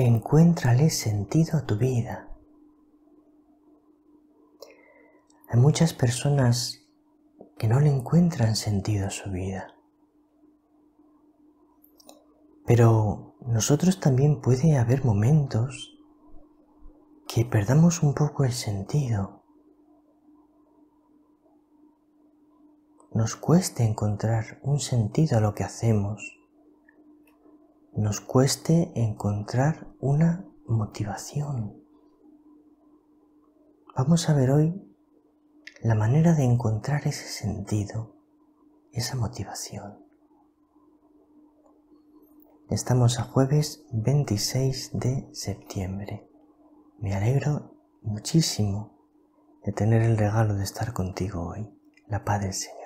encuéntrale sentido a tu vida. Hay muchas personas que no le encuentran sentido a su vida. Pero nosotros también puede haber momentos que perdamos un poco el sentido. Nos cueste encontrar un sentido a lo que hacemos. Nos cueste encontrar una motivación. Vamos a ver hoy la manera de encontrar ese sentido, esa motivación. Estamos a jueves 26 de septiembre. Me alegro muchísimo de tener el regalo de estar contigo hoy. La paz del Señor.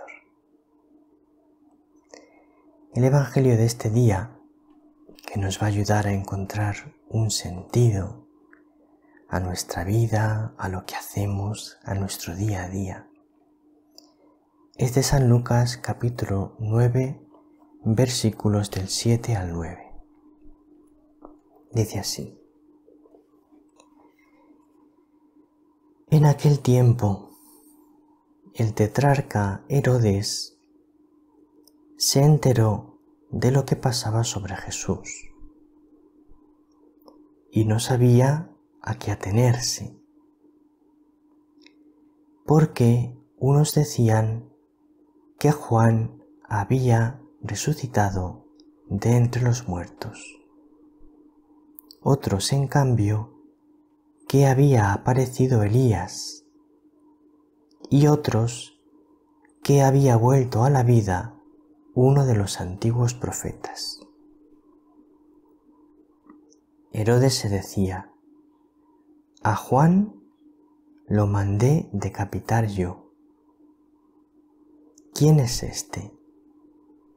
El Evangelio de este día, que nos va a ayudar a encontrar un sentido a nuestra vida, a lo que hacemos, a nuestro día a día, es de San Lucas capítulo 9, versículos del 7 al 9. Dice así: En aquel tiempo, el tetrarca Herodes se enteró de lo que pasaba sobre Jesús y no sabía a qué atenerse, porque unos decían que Juan había resucitado de entre los muertos, otros en cambio que había aparecido Elías, y otros que había vuelto a la vida uno de los antiguos profetas. Herodes se decía: a Juan lo mandé decapitar yo. ¿Quién es este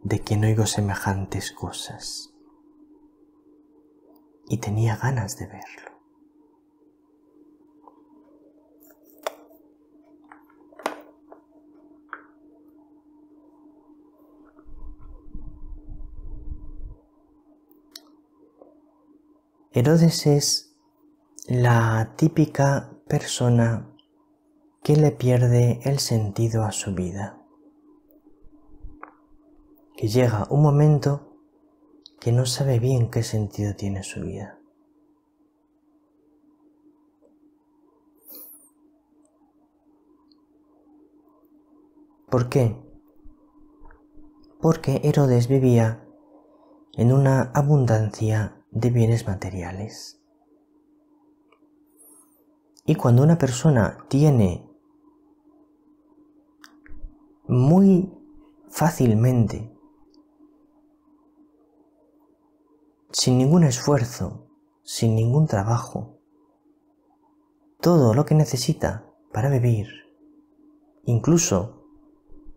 de quien oigo semejantes cosas? Y tenía ganas de verlo. Herodes es la típica persona que le pierde el sentido a su vida, que llega un momento que no sabe bien qué sentido tiene su vida. ¿Por qué? Porque Herodes vivía en una abundancia de bienes materiales. Y cuando una persona tiene muy fácilmente, sin ningún esfuerzo, sin ningún trabajo, todo lo que necesita para vivir, incluso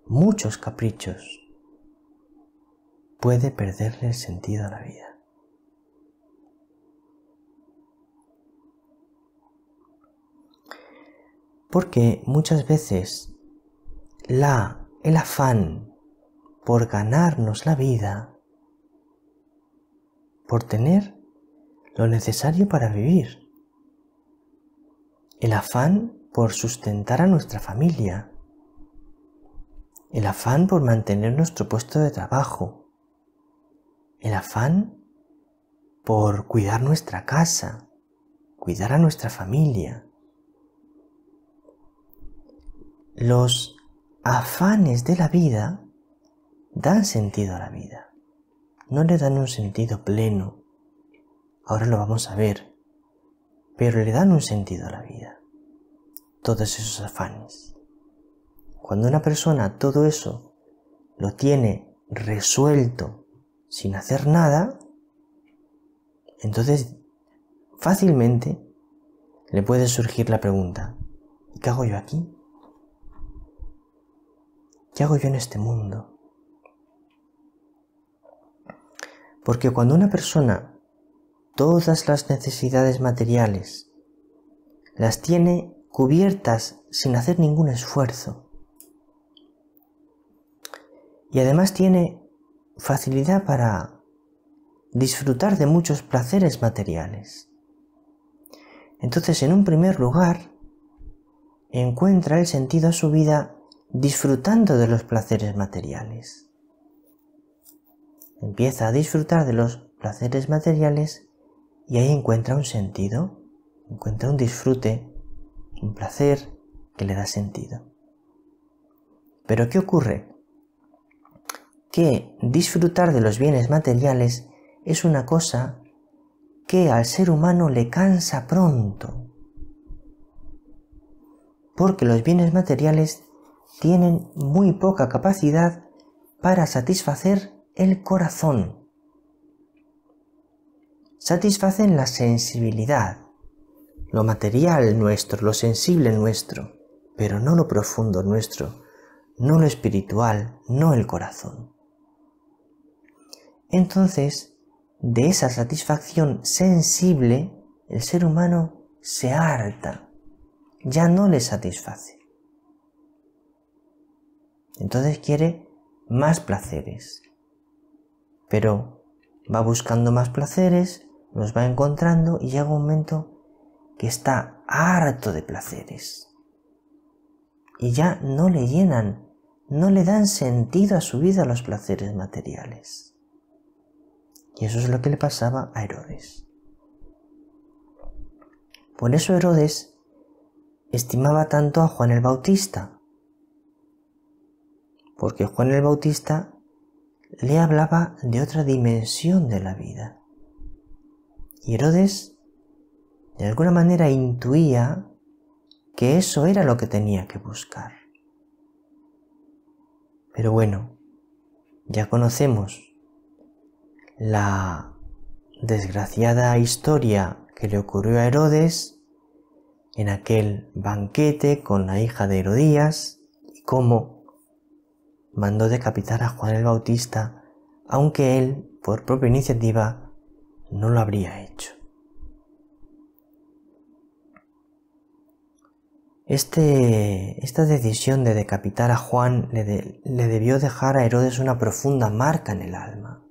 muchos caprichos, puede perderle el sentido a la vida. Porque muchas veces el afán por ganarnos la vida, por tener lo necesario para vivir, el afán por sustentar a nuestra familia, el afán por mantener nuestro puesto de trabajo, el afán por cuidar nuestra casa, cuidar a nuestra familia. Los afanes de la vida dan sentido a la vida, no le dan un sentido pleno, ahora lo vamos a ver, pero le dan un sentido a la vida, todos esos afanes. Cuando una persona todo eso lo tiene resuelto sin hacer nada, entonces fácilmente le puede surgir la pregunta: ¿y qué hago yo aquí? ¿Qué hago yo en este mundo? Porque cuando una persona todas las necesidades materiales las tiene cubiertas sin hacer ningún esfuerzo, y además tiene facilidad para disfrutar de muchos placeres materiales. Entonces, en un primer lugar, encuentra el sentido a su vida disfrutando de los placeres materiales. Empieza a disfrutar de los placeres materiales y ahí encuentra un sentido, encuentra un disfrute, un placer que le da sentido. Pero ¿qué ocurre? Que disfrutar de los bienes materiales es una cosa que al ser humano le cansa pronto. Porque los bienes materiales tienen muy poca capacidad para satisfacer el corazón. Satisfacen la sensibilidad, lo material nuestro, lo sensible nuestro, pero no lo profundo nuestro, no lo espiritual, no el corazón. Entonces, de esa satisfacción sensible, el ser humano se harta, ya no le satisface. Entonces quiere más placeres, pero va buscando más placeres, los va encontrando y llega un momento que está harto de placeres y ya no le llenan, no le dan sentido a su vida los placeres materiales. Y eso es lo que le pasaba a Herodes. Por eso Herodes estimaba tanto a Juan el Bautista, porque Juan el Bautista le hablaba de otra dimensión de la vida. Y Herodes, de alguna manera, intuía que eso era lo que tenía que buscar. Pero bueno, ya conocemos la desgraciada historia que le ocurrió a Herodes en aquel banquete con la hija de Herodías y cómo mandó decapitar a Juan el Bautista, aunque él, por propia iniciativa, no lo habría hecho. Esta decisión de decapitar a Juan le debió dejar a Herodes una profunda marca en el alma.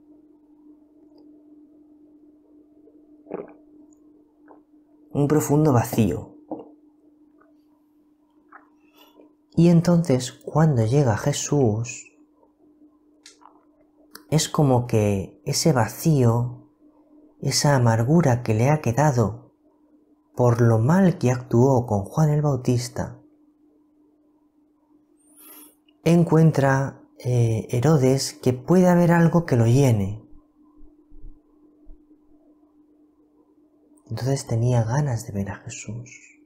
Un profundo vacío. Y entonces, cuando llega Jesús, es como que ese vacío, esa amargura que le ha quedado por lo mal que actuó con Juan el Bautista, encuentra Herodes que puede haber algo que lo llene. Entonces tenía ganas de ver a Jesús,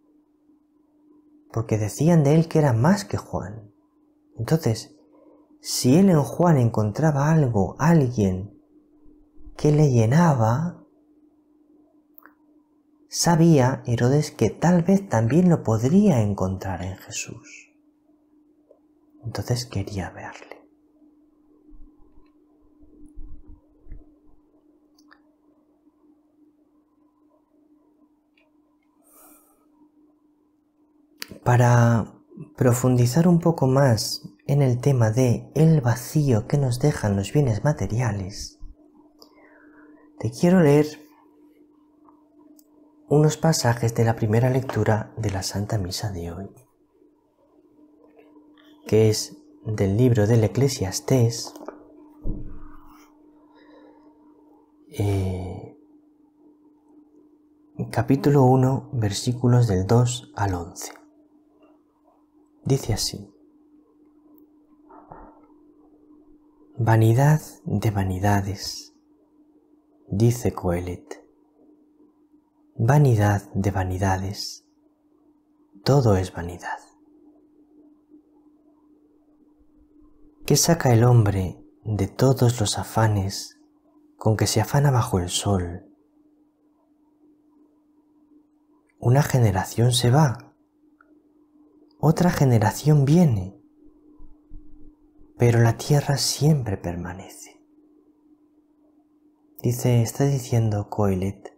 porque decían de él que era más que Juan. Entonces, si él en Juan encontraba algo, alguien que le llenaba, sabía Herodes que tal vez también lo podría encontrar en Jesús. Entonces quería verle. Para profundizar un poco más en el tema de el vacío que nos dejan los bienes materiales, te quiero leer unos pasajes de la primera lectura de la Santa Misa de hoy, que es del libro del Eclesiastés, capítulo 1, versículos del 2 al 11. Dice así: Vanidad de vanidades, dice Coelet. Vanidad de vanidades, todo es vanidad. ¿Qué saca el hombre de todos los afanes con que se afana bajo el sol? Una generación se va, otra generación viene, pero la tierra siempre permanece. Está diciendo Coelet,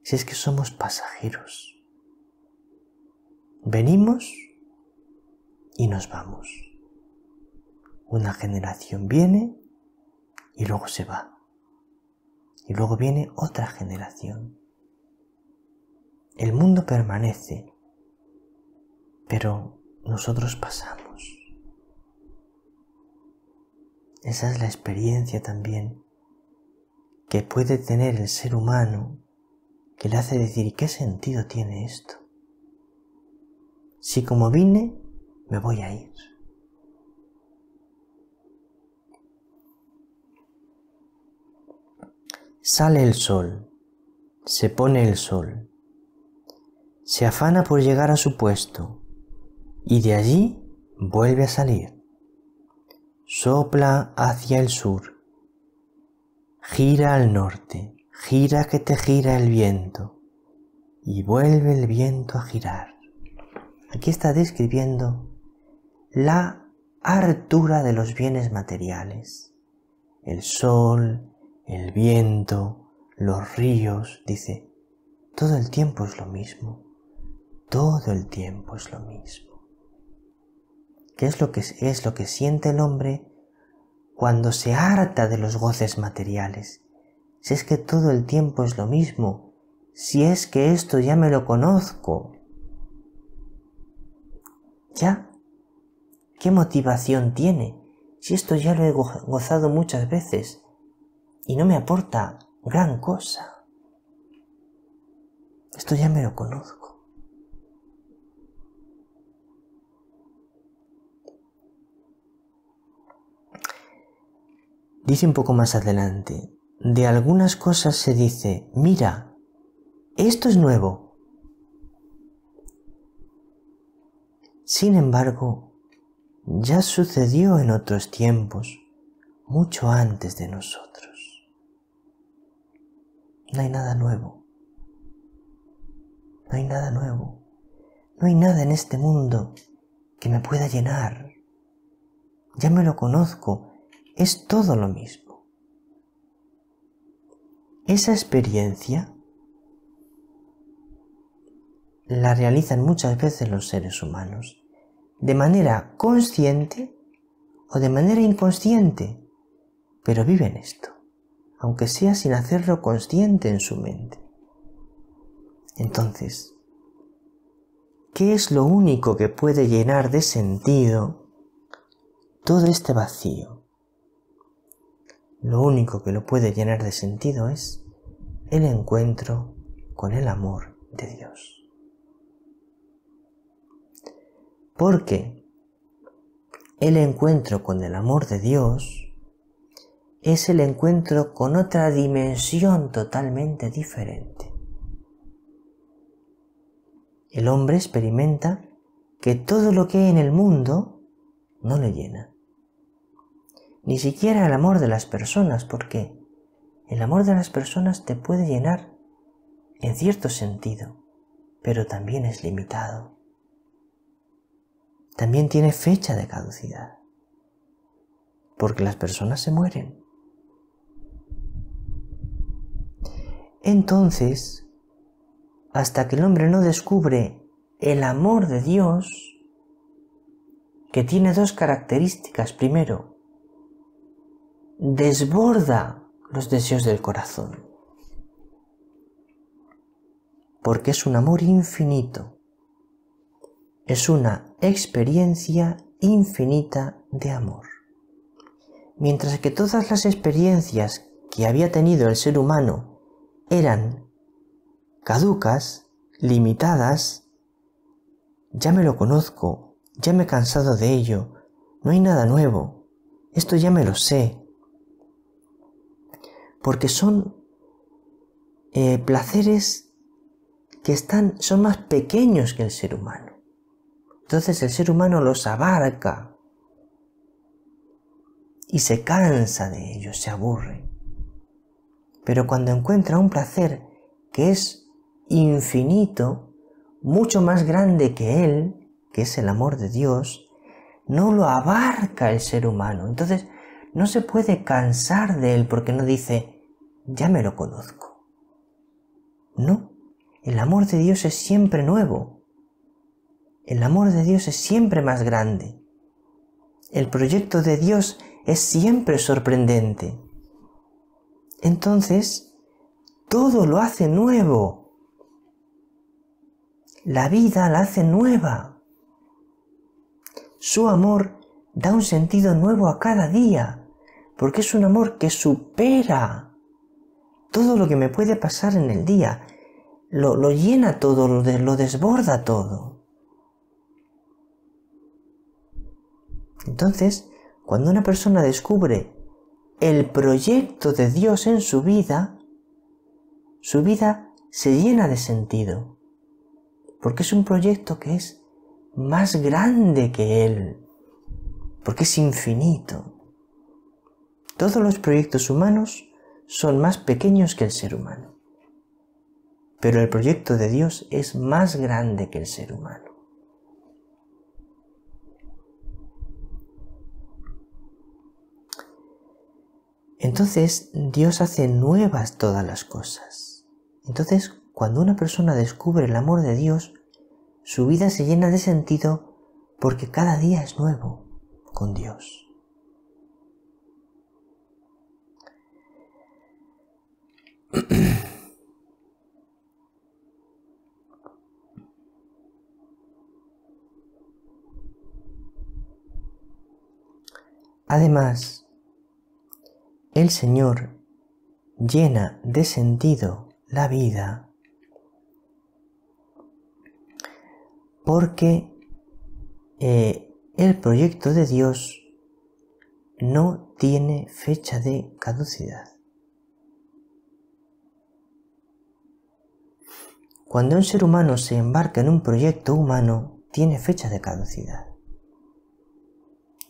si es que somos pasajeros. Venimos y nos vamos. Una generación viene y luego se va. y luego viene otra generación. El mundo permanece, pero nosotros pasamos. Esa es la experiencia también que puede tener el ser humano, que le hace decir, ¿qué sentido tiene esto? Si como vine, me voy a ir. Sale el sol, se pone el sol, se afana por llegar a su puesto y de allí vuelve a salir. Sopla hacia el sur, gira al norte, gira que te gira el viento y vuelve el viento a girar. Aquí está describiendo la hartura de los bienes materiales. El sol, el viento, los ríos, dice, todo el tiempo es lo mismo. Todo el tiempo es lo mismo. ¿Qué es lo que siente el hombre cuando se harta de los goces materiales? Si es que todo el tiempo es lo mismo, si es que esto ya me lo conozco, ¿ya? ¿Qué motivación tiene? Si esto ya lo he gozado muchas veces y no me aporta gran cosa. Esto ya me lo conozco. Dice un poco más adelante, de algunas cosas se dice, mira, esto es nuevo. Sin embargo, ya sucedió en otros tiempos, mucho antes de nosotros. No hay nada nuevo. No hay nada nuevo. No hay nada en este mundo que me pueda llenar. Ya me lo conozco. Es todo lo mismo. Esa experiencia la realizan muchas veces los seres humanos, de manera consciente o de manera inconsciente, pero viven esto, aunque sea sin hacerlo consciente en su mente. Entonces, ¿qué es lo único que puede llenar de sentido todo este vacío? Lo único que lo puede llenar de sentido es el encuentro con el amor de Dios. Porque el encuentro con el amor de Dios es el encuentro con otra dimensión totalmente diferente. El hombre experimenta que todo lo que hay en el mundo no le llena. Ni siquiera el amor de las personas, porque el amor de las personas te puede llenar en cierto sentido, pero también es limitado. También tiene fecha de caducidad, porque las personas se mueren. Entonces, hasta que el hombre no descubre el amor de Dios, que tiene dos características. Primero, desborda los deseos del corazón, porque es un amor infinito, es una experiencia infinita de amor. Mientras que todas las experiencias que había tenido el ser humano eran caducas, limitadas, ya me lo conozco, ya me he cansado de ello, no hay nada nuevo, esto ya me lo sé, porque son placeres que son más pequeños que el ser humano. Entonces el ser humano los abarca y se cansa de ellos, se aburre. Pero cuando encuentra un placer que es infinito, mucho más grande que él, que es el amor de Dios, no lo abarca el ser humano. Entonces no se puede cansar de él porque no dice, ya me lo conozco. No, el amor de Dios es siempre nuevo. El amor de Dios es siempre más grande. El proyecto de Dios es siempre sorprendente. Entonces, todo lo hace nuevo. La vida la hace nueva. Su amor da un sentido nuevo a cada día, porque es un amor que supera todo lo que me puede pasar en el día. Lo llena todo, lo desborda todo. Entonces, cuando una persona descubre el proyecto de Dios en su vida se llena de sentido, porque es un proyecto que es más grande que Él, porque es infinito. Todos los proyectos humanos son más pequeños que el ser humano, pero el proyecto de Dios es más grande que el ser humano. Entonces Dios hace nuevas todas las cosas. Entonces, cuando una persona descubre el amor de Dios, su vida se llena de sentido porque cada día es nuevo con Dios. Además, el Señor llena de sentido la vida porque el proyecto de Dios no tiene fecha de caducidad. Cuando un ser humano se embarca en un proyecto humano, tiene fecha de caducidad.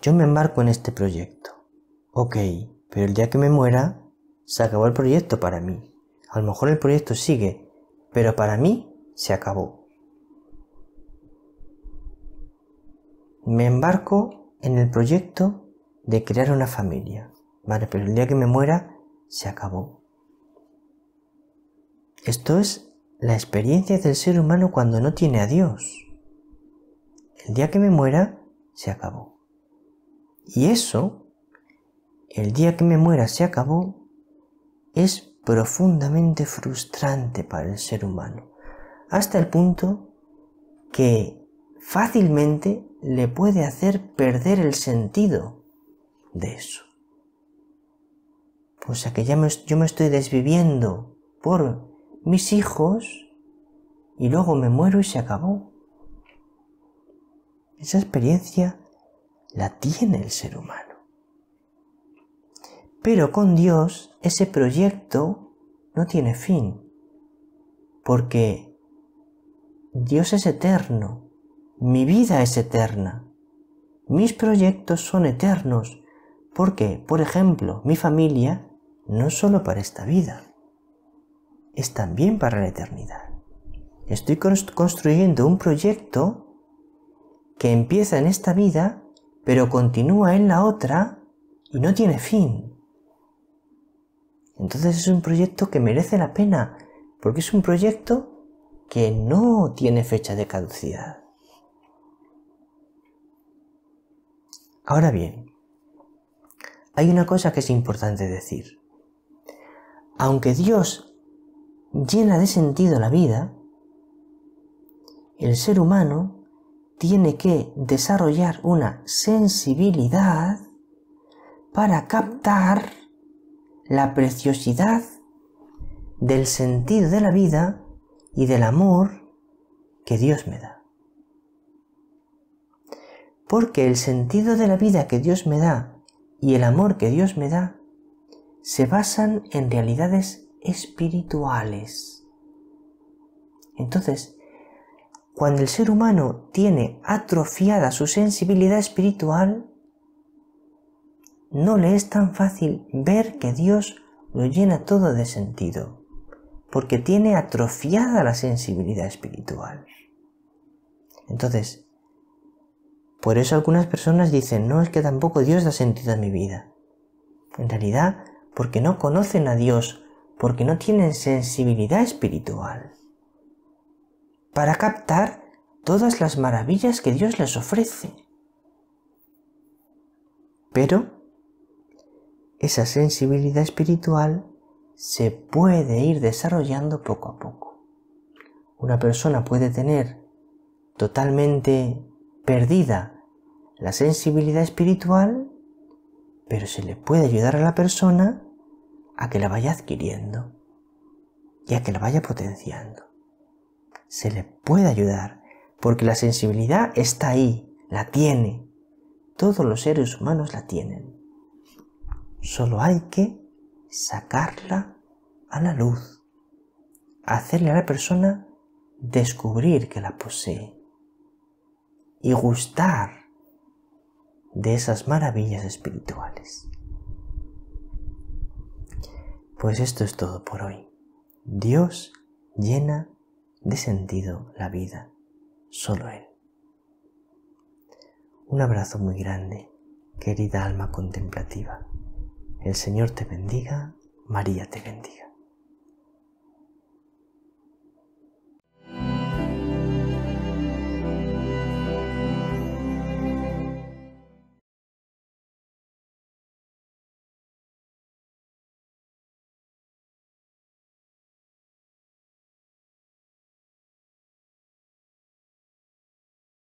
Yo me embarco en este proyecto. Ok, pero el día que me muera, se acabó el proyecto para mí. A lo mejor el proyecto sigue, pero para mí se acabó. Me embarco en el proyecto de crear una familia. Vale, pero el día que me muera, se acabó. Esto es la experiencia del ser humano cuando no tiene a Dios. El día que me muera, se acabó. Y eso, el día que me muera se acabó, es profundamente frustrante para el ser humano, hasta el punto que fácilmente le puede hacer perder el sentido de eso. O sea que yo me estoy desviviendo por mis hijos y luego me muero y se acabó. Esa experiencia la tiene el ser humano. Pero con Dios ese proyecto no tiene fin, porque Dios es eterno, mi vida es eterna, mis proyectos son eternos, porque, por ejemplo, mi familia no es solo para esta vida, es también para la eternidad. Estoy construyendo un proyecto que empieza en esta vida, pero continúa en la otra y no tiene fin. Entonces es un proyecto que merece la pena, porque es un proyecto que no tiene fecha de caducidad. Ahora bien, hay una cosa que es importante decir. Aunque Dios llena de sentido la vida, el ser humano tiene que desarrollar una sensibilidad para captar la preciosidad del sentido de la vida y del amor que Dios me da. Porque el sentido de la vida que Dios me da y el amor que Dios me da se basan en realidades espirituales. Entonces, cuando el ser humano tiene atrofiada su sensibilidad espiritual, no le es tan fácil ver que Dios lo llena todo de sentido, porque tiene atrofiada la sensibilidad espiritual. Entonces, por eso algunas personas dicen, no, es que tampoco Dios da sentido a mi vida. En realidad, porque no conocen a Dios, porque no tienen sensibilidad espiritual para captar todas las maravillas que Dios les ofrece. Pero esa sensibilidad espiritual se puede ir desarrollando poco a poco. Una persona puede tener totalmente perdida la sensibilidad espiritual, pero se le puede ayudar a la persona a que la vaya adquiriendo y a que la vaya potenciando. Se le puede ayudar, porque la sensibilidad está ahí, la tiene. Todos los seres humanos la tienen. Solo hay que sacarla a la luz, hacerle a la persona descubrir que la posee y gustar de esas maravillas espirituales. Pues esto es todo por hoy. Dios llena de sentido la vida, solo Él. Un abrazo muy grande, querida alma contemplativa. El Señor te bendiga, María te bendiga.